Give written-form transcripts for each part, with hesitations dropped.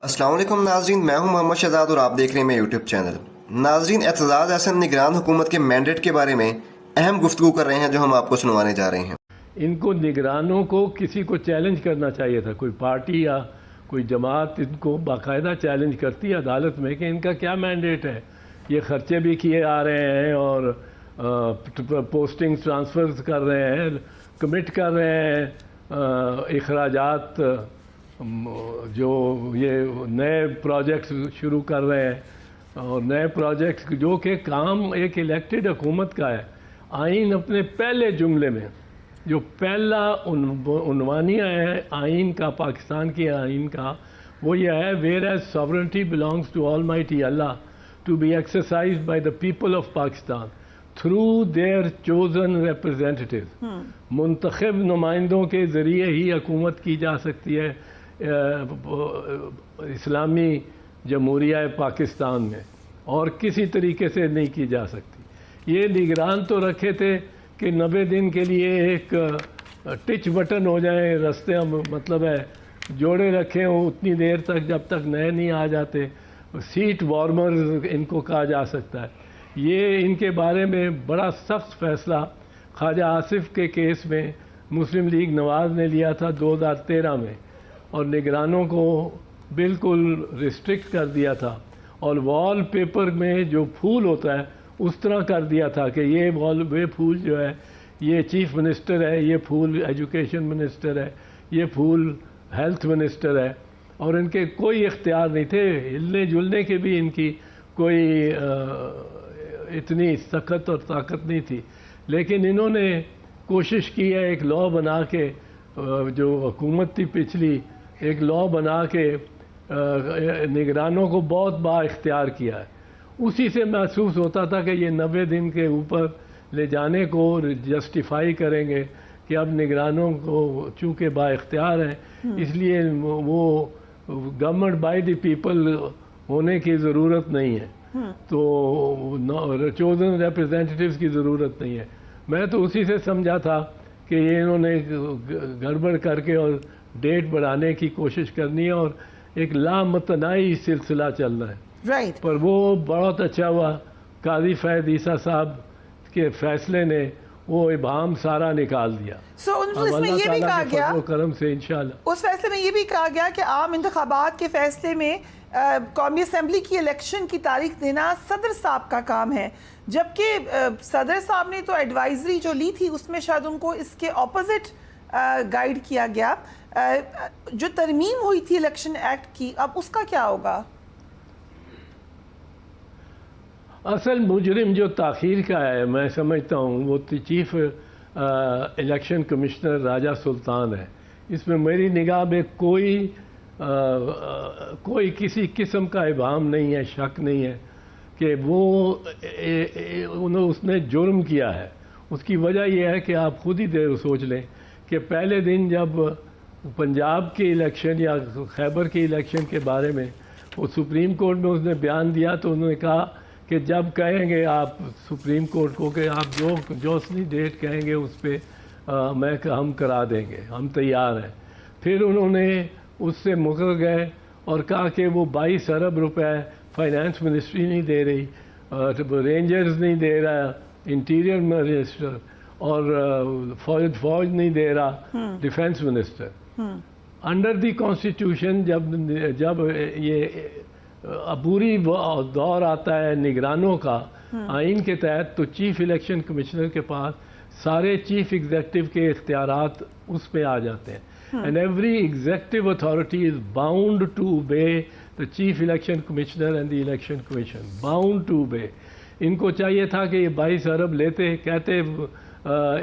السلام علیکم ناظرین، میں ہوں محمد شہزاد اور آپ دیکھ رہے ہیں میرے یوٹیوب چینل۔ ناظرین، اعتزاز احسن نگران حکومت کے مینڈیٹ کے بارے میں اہم گفتگو کر رہے ہیں جو ہم آپ کو سنوانے جا رہے ہیں۔ ان کو نگرانوں کو کسی کو چیلنج کرنا چاہیے تھا، کوئی پارٹی یا کوئی جماعت ان کو باقاعدہ چیلنج کرتی ہے عدالت میں کہ ان کا کیا مینڈیٹ ہے، یہ خرچے بھی کیے آ رہے ہیں اور پوسٹنگ ٹرانسفرز کر رہے ہیں، کمٹ کر رہے ہیں اخراجات، جو یہ نئے پروجیکٹس شروع کر رہے ہیں اور نئے پروجیکٹس جو کہ کام ایک الیکٹڈ حکومت کا ہے۔ آئین اپنے پہلے جملے میں جو پہلا عنوانیہ ہے آئین کا، پاکستان کے آئین کا، وہ یہ ہے whereas sovereignty belongs to almighty Allah to be exercised by the people of Pakistan through their chosen representatives, منتخب نمائندوں کے ذریعے ہی حکومت کی جا سکتی ہے اسلامی جمہوریہ پاکستان میں، اور کسی طریقے سے نہیں کی جا سکتی۔ یہ نگران تو رکھے تھے کہ 90 دن کے لیے ایک ٹچ بٹن ہو جائیں رستے، مطلب ہے جوڑے رکھے ہوں اتنی دیر تک جب تک نئے نہیں آ جاتے، سیٹ وارمرز ان کو کہا جا سکتا ہے۔ یہ ان کے بارے میں بڑا سخت فیصلہ خواجہ آصف کے کیس میں مسلم لیگ نواز نے لیا تھا 2013 میں، اور نگرانوں کو بالکل ریسٹرکٹ کر دیا تھا، اور وال پیپر میں جو پھول ہوتا ہے اس طرح کر دیا تھا کہ یہ پھول جو ہے یہ چیف منسٹر ہے، یہ پھول ایجوکیشن منسٹر ہے، یہ پھول ہیلتھ منسٹر ہے، اور ان کے کوئی اختیار نہیں تھے، ہلنے جلنے کے بھی ان کی کوئی اتنی سخت اور طاقت نہیں تھی۔ لیکن انہوں نے کوشش کی ہے ایک لا بنا کے، جو حکومت تھی پچھلی، ایک لا بنا کے نگرانوں کو بہت با اختیار کیا ہے۔ اسی سے محسوس ہوتا تھا کہ یہ 90 دن کے اوپر لے جانے کو جسٹیفائی کریں گے کہ اب نگرانوں کو چونکہ با اختیار ہیں، اس لیے وہ گورنمنٹ بائی دی پیپل ہونے کی ضرورت نہیں ہے، تو چوزن ریپرزینٹیٹیوز کی ضرورت نہیں ہے۔ میں تو اسی سے سمجھا تھا کہ یہ انہوں نے گڑبڑ کر کے اور ڈیٹ بڑھانے کی کوشش کرنی ہے اور ایک لامتناہی سلسلہ چل رہا ہے۔ رائٹ، پر وہ بہت اچھا ہوا، قاضی فہد عیسیٰ صاحب کے فیصلے نے وہ ابہام سارا نکال دیا۔ اس میں یہ بھی کہا گیا، فضل و کرم سے انشاءاللہ اس فیصلے میں یہ بھی کہا گیا کہ عام انتخابات کے فیصلے میں قومی اسمبلی کی الیکشن کی تاریخ دینا صدر صاحب کا کام ہے، جبکہ صدر صاحب نے تو ایڈوائزری جو لی تھی اس میں شاید ان کو اس کے اپوزٹ گائیڈ کیا گیا۔ جو ترمیم ہوئی تھی الیکشن ایکٹ کی، اب اس کا کیا ہوگا؟ اصل مجرم جو تاخیر کا ہے میں سمجھتا ہوں وہ چیف الیکشن کمشنر راجہ سلطان ہے۔ اس میں میری نگاہ میں کوئی کسی قسم کا ابہام نہیں ہے، شک نہیں ہے کہ اس نے جرم کیا ہے۔ اس کی وجہ یہ ہے کہ آپ خود ہی سوچ لیں کہ پہلے دن جب پنجاب کی الیکشن یا خیبر کی الیکشن کے بارے میں وہ سپریم کورٹ میں اس نے بیان دیا تو انہوں نے کہا کہ جب کہیں گے آپ سپریم کورٹ کو کہ آپ جو سی ڈیٹ کہیں گے اس پہ ہم کرا دیں گے، ہم تیار ہیں۔ پھر انہوں نے اس سے مکر گئے اور کہا کہ وہ 22 ارب روپے فائنانس منسٹری نہیں دے رہی، رینجرز نہیں دے رہا، انٹیریئر منسٹر، اور فوج نہیں دے رہا، defence minister. Under the constitution جب یہ عبوری دور آتا ہے نگرانوں کا آئین کے تحت، تو چیف الیکشن کمشنر کے پاس سارے چیف ایگزیکٹو کے اختیارات اس پہ آ جاتے ہیں، and every executive authority is bound to obey the chief election commissioner and the election commission, bound to obey۔ ان کو چاہیے تھا کہ یہ 22 ارب لیتے، کہتے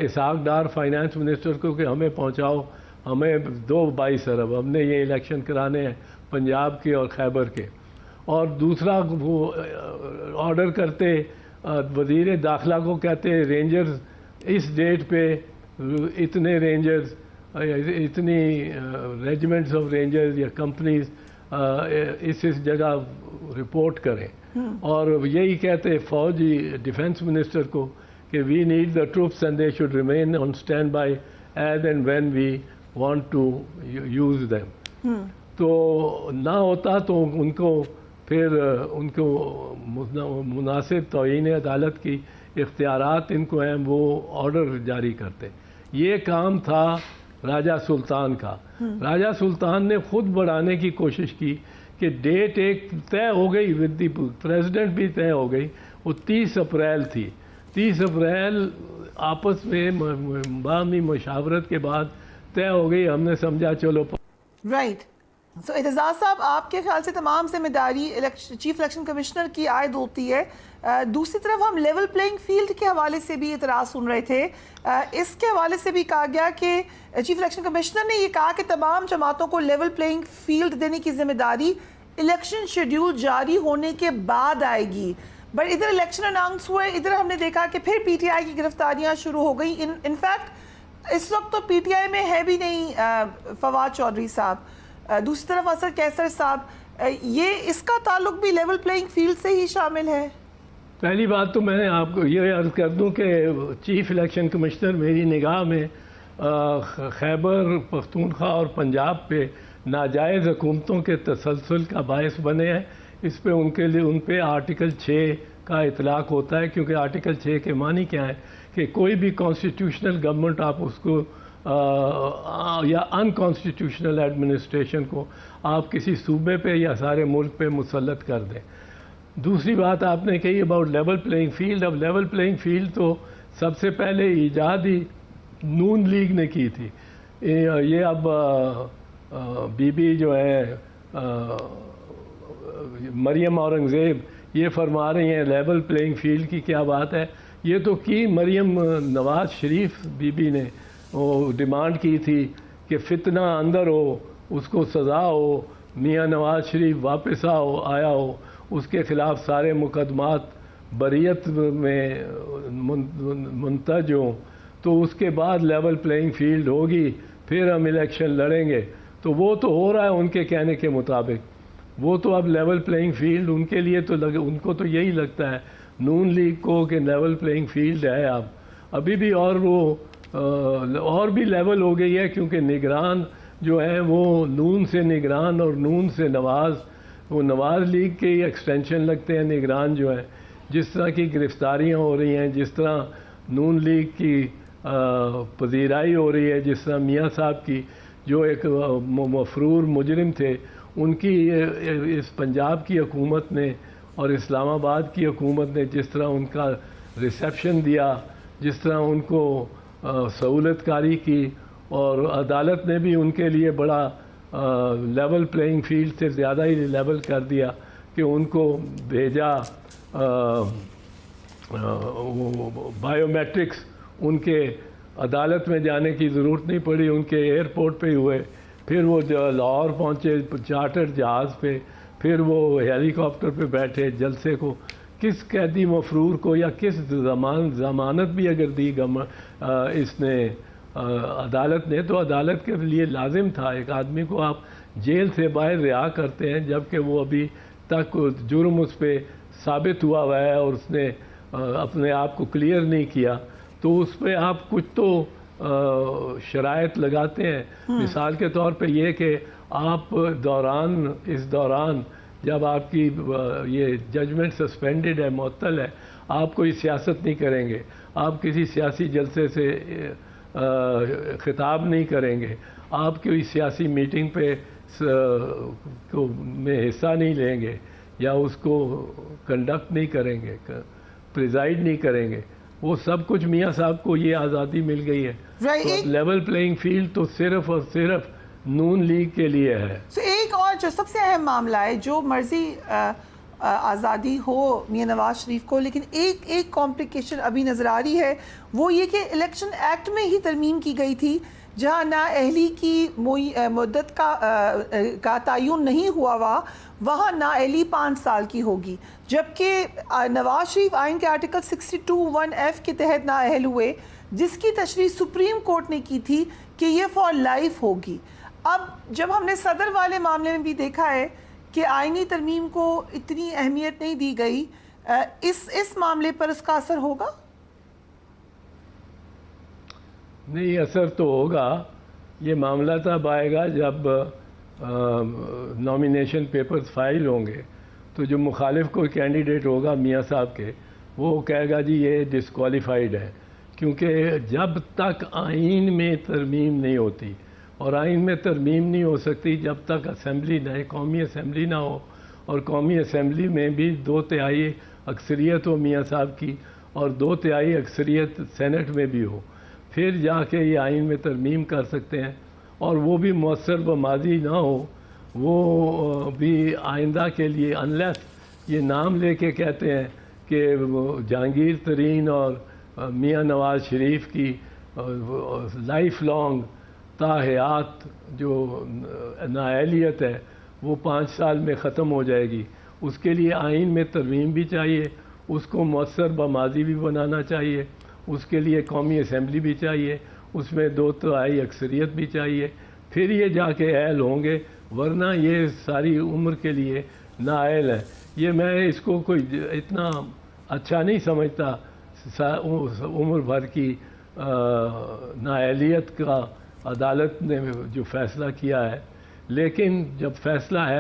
اسحاق ڈار فائنانس منسٹر کو کہ ہمیں پہنچاؤ، ہمیں دو 22 ارب، ہم نے یہ الیکشن کرانے ہیں پنجاب کے اور خیبر کے۔ اور دوسرا وہ آرڈر کرتے وزیر داخلہ کو، کہتے رینجرز اس ڈیٹ پہ اتنے رینجرز، اتنی ریجمنٹس آف رینجرز یا کمپنیز اس جگہ رپورٹ کریں، اور یہی کہتے فوجی ڈیفنس منسٹر کو کہ we need the troops and they should remain on standby as and when we want to use them. تو نہ ہوتا تو ان کو پھر ان کو مناسب توہین عدالت کی اختیارات ان کو ہیں وہ آرڈر جاری کرتے. یہ کام تھا راجہ سلطان کا. راجہ سلطان نے خود بڑھانے کی کوشش کی کہ ڈیٹ ایک طے ہو گئی ود دی پریزیڈنٹ بھی طے ہو گئی, وہ 30 اپریل تھی. 30 اپریل آپس میں باہمی مشاورت کے بعد طے ہو گئی. ہم نے سمجھا چلو رائٹ. سو اعتزاز صاحب, آپ کے خیال سے تمام ذمہ داری چیف الیکشن کمشنر کی عائد ہوتی ہے. دوسری طرف ہم لیول پلینگ فیلڈ کے حوالے سے بھی اعتراض سن رہے تھے. اس کے حوالے سے بھی کہا گیا کہ چیف الیکشن کمشنر نے یہ کہا کہ تمام جماعتوں کو لیول پلینگ فیلڈ دینے کی ذمہ داری الیکشن شیڈیول جاری ہونے کے بعد آئے گی. بٹ ادھر الیکشن اناؤنس ہوئے, ادھر ہم نے دیکھا کہ پھر پی ٹی آئی کی گرفتاریاں شروع ہو گئی. انفیکٹ اس وقت تو پی ٹی آئی میں ہے بھی نہیں فواد چودھری صاحب, دوسری طرف اصغر کیسر صاحب. یہ اس کا تعلق بھی لیول پلینگ فیلڈ سے ہی شامل ہے؟ پہلی بات تو میں آپ کو یہ عرض کر دوں کہ چیف الیکشن کمشنر میری نگاہ میں خیبر پختونخوا اور پنجاب پہ ناجائز حکومتوں کے تسلسل کا باعث بنے ہیں. اس پہ ان کے لیے ان پہ آرٹیکل 6 کا اطلاق ہوتا ہے, کیونکہ آرٹیکل 6 کے معنی کیا ہے کہ کوئی بھی کانسٹیٹیوشنل گورنمنٹ آپ اس کو یا ان کانسٹیٹیوشنل ایڈمنسٹریشن کو آپ کسی صوبے پہ یا سارے ملک پہ مسلط کر دیں. دوسری بات آپ نے کہی اباؤٹ لیول پلینگ فیلڈ. اب لیول پلینگ فیلڈ تو سب سے پہلے ایجاد ہی نون لیگ نے کی تھی. یہ اب بی بی جو ہے مریم اورنگزیب یہ فرما رہی ہیں لیول پلینگ فیلڈ کی کیا بات ہے. یہ تو کی مریم نواز شریف بی بی نے وہ ڈیمانڈ کی تھی کہ فتنہ اندر ہو, اس کو سزا ہو, میاں نواز شریف واپس آیا ہو, اس کے خلاف سارے مقدمات بریت میں منتج ہوں, تو اس کے بعد لیول پلینگ فیلڈ ہوگی, پھر ہم الیکشن لڑیں گے. تو وہ تو ہو رہا ہے ان کے کہنے کے مطابق. وہ تو اب لیول پلینگ فیلڈ ان کے لیے تو ان کو تو یہی لگتا ہے نون لیگ کو کہ لیول پلینگ فیلڈ ہے اب ابھی بھی. اور وہ اور بھی لیول ہو گئی ہے, کیونکہ نگران جو ہیں وہ نون سے نگران اور نون سے نواز, وہ نواز لیگ کے ہی ایکسٹینشن لگتے ہیں نگران جو ہیں. جس طرح کی گرفتاریاں ہو رہی ہیں, جس طرح نون لیگ کی پذیرائی ہو رہی ہے, جس طرح میاں صاحب کی جو ایک مفرور مجرم تھے ان کی اس پنجاب کی حکومت نے اور اسلام آباد کی حکومت نے جس طرح ان کا ریسیپشن دیا, جس طرح ان کو سہولت کاری کی, اور عدالت نے بھی ان کے لیے بڑا لیول پلینگ فیلڈ سے زیادہ ہی لیول کر دیا کہ ان کو بھیجا بائیو میٹرکس ان کے عدالت میں جانے کی ضرورت نہیں پڑی, ان کے ایئرپورٹ پہ ہی ہوئے. پھر وہ لاہور پہنچے چارٹر جہاز پہ, پھر وہ ہیلی کاپٹر پہ بیٹھے جلسے کو. کس قیدی مفرور کو یا کس ضمانت بھی اگر دی اس نے عدالت نے, تو عدالت کے لیے لازم تھا ایک آدمی کو آپ جیل سے باہر رہا کرتے ہیں جبکہ وہ ابھی تک جرم اس پہ ثابت ہوا ہے اور اس نے اپنے آپ کو کلیئر نہیں کیا, تو اس پہ آپ کچھ تو شرائط لگاتے ہیں. مثال کے طور پہ یہ کہ آپ اس دوران جب آپ کی یہ ججمنٹ سسپینڈڈ ہے, معطل ہے, آپ کوئی سیاست نہیں کریں گے, آپ کسی سیاسی جلسے سے خطاب نہیں کریں گے, آپ کوئی سیاسی میٹنگ پہ میں حصہ نہیں لیں گے یا اس کو کنڈکٹ نہیں کریں گے, پریزائڈ نہیں کریں گے. وہ سب کچھ میاں صاحب کو یہ آزادی مل گئی ہے. لیول پلینگ فیلڈ تو صرف اور صرف نون لیگ کے لیے ہے. ایک اور جو سب سے اہم معاملہ ہے, جو مرضی آزادی ہو میاں نواز شریف کو, لیکن ایک کمپلیکیشن ابھی نظر آ رہی ہے, وہ یہ کہ الیکشن ایکٹ میں ہی ترمیم کی گئی تھی جہاں نااہلی کی مدت کا تعین نہیں ہوا وہاں نااہلی 5 سال کی ہوگی, جبکہ نواز شریف آئین کے آرٹیکل 62(1)(f) کے تحت نااہل ہوئے, جس کی تشریح سپریم کورٹ نے کی تھی کہ یہ فار لائف ہوگی. اب جب ہم نے صدر والے معاملے میں بھی دیکھا ہے کہ آئینی ترمیم کو اتنی اہمیت نہیں دی گئی, اس معاملے پر اس کا اثر ہوگا؟ نہیں, اثر تو ہوگا. یہ معاملہ تب آئے گا جب نامینیشن پیپرز فائل ہوں گے تو جو مخالف کوئی کینڈیڈیٹ ہوگا میاں صاحب کے وہ کہے گا جی یہ ڈسکوالیفائڈ ہے، کیونکہ جب تک آئین میں ترمیم نہیں ہوتی، اور آئین میں ترمیم نہیں ہو سکتی جب تک اسمبلی نئے قومی اسمبلی نہ ہو، اور قومی اسمبلی میں بھی 2/3 اکثریت ہو میاں صاحب کی اور 2/3 اکثریت سینٹ میں بھی ہو، پھر جا کے یہ آئین میں ترمیم کر سکتے ہیں، اور وہ بھی مؤثر و ماضی نہ ہو، وہ بھی آئندہ کے لیے انلیس یہ نام لے کے کہتے ہیں کہ جہانگیر ترین اور میاں نواز شریف کی لائف لانگ تا حیات جو نااہلیت ہے وہ 5 سال میں ختم ہو جائے گی، اس کے لیے آئین میں ترمیم بھی چاہیے، اس کو مؤثر بماضی بھی بنانا چاہیے، اس کے لیے قومی اسمبلی بھی چاہیے، اس میں 2/3 اکثریت بھی چاہیے، پھر یہ جا کے اہل ہوں گے، ورنہ یہ ساری عمر کے لیے نااہل ہے۔ یہ میں اس کو کوئی اتنا اچھا نہیں سمجھتا عمر بھر کی نااہلیت کا عدالت نے جو فیصلہ کیا ہے، لیکن جب فیصلہ ہے